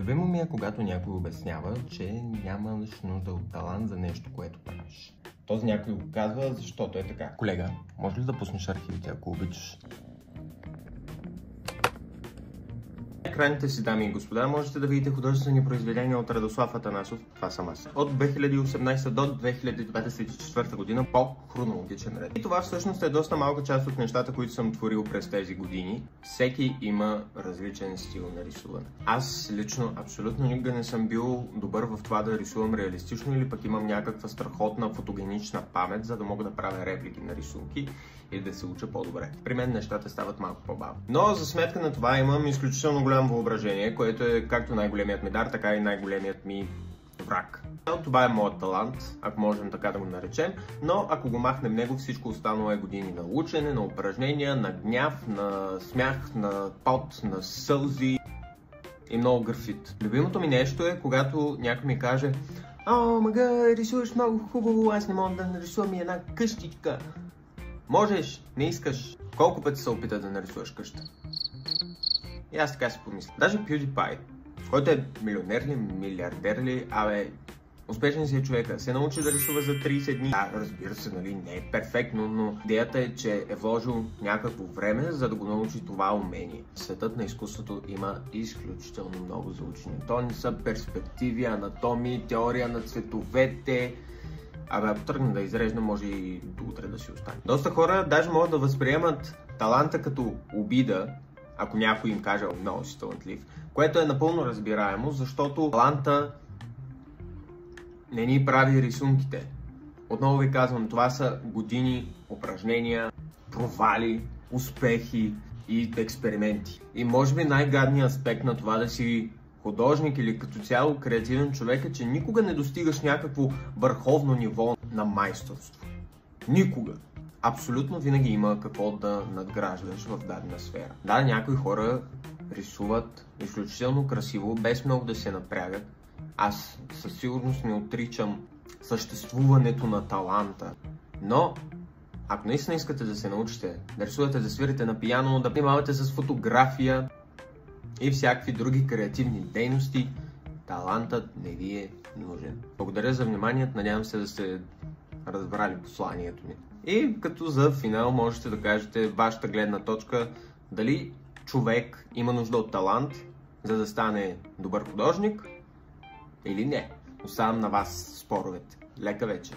Любимо ми е, когато някой обяснява, че нямаш нужда от талант за нещо, което правиш. Този някой го казва, защото е така. Колега, може ли да пуснеш архивите, ако обичаш? Екраните си, дами и господа, можете да видите художествени произведения от Радослав Атанасов. Това съм аз. От 2018 до 2024 година по хронологичен ред. И това всъщност е доста малка част от нещата, които съм творил през тези години. Всеки има различен стил на рисуване. Аз лично абсолютно никога не съм бил добър в това да рисувам реалистично или пък имам някаква страхотна фотогенична памет, за да мога да правя реплики на рисунки или да се уча по-добре. При мен нещата стават малко по-бавно. Но за сметка на това имам изключително голямо въображение, което е както най-големият ми дар, така и най-големият ми враг. Това е моят талант, ако можем така да го наречем, но ако го махнем него, всичко останало е години на учене, на упражнения, на гняв, на смях, на пот, на сълзи и много графит. Любимото ми нещо е, когато някой ми каже: "О, мага, рисуваш много хубаво, аз не мога да нарисувам и една къщичка." Можеш, не искаш. Колко пъти се опита да нарисуваш къща? И аз така си помисля. Даже PewDiePie, който е милионер ли, милиардер ли, успешен си е човека, се научи да рисува за 30 дни. Да, разбира се, нали, не е перфектно, но идеята е, че е вложил някакво време, за да го научи това умение. Светът на изкуството има изключително много за учене. То не са перспективи, анатомии, теория на цветовете. Ако тръгна да изрежда, може и до утре да си остане. Доста хора даже могат да възприемат таланта като обида, ако някой им каже: "Много си талантлив", което е напълно разбираемо, защото таланта не ни прави рисунките. Отново ви казвам, това са години упражнения, провали, успехи и експерименти. И може би най-гадният аспект на това да си художник или като цяло креативен човек е, че никога не достигаш някакво върховно ниво на майсторство. Никога. Абсолютно винаги има какво да надграждаш в дадена сфера. Да, някои хора рисуват изключително красиво, без много да се напрягат. Аз със сигурност не отричам съществуването на таланта. Но, ако наистина искате да се научите да рисувате, да свирите на пиано, да внимавате с фотография и всякакви други креативни дейности, талантът не ви е нужен. Благодаря за вниманието, надявам се да сте разбрали посланието ми. И като за финал можете да кажете вашата гледна точка, дали човек има нужда от талант, за да стане добър художник или не. Оставям на вас споровете. Лека вечер!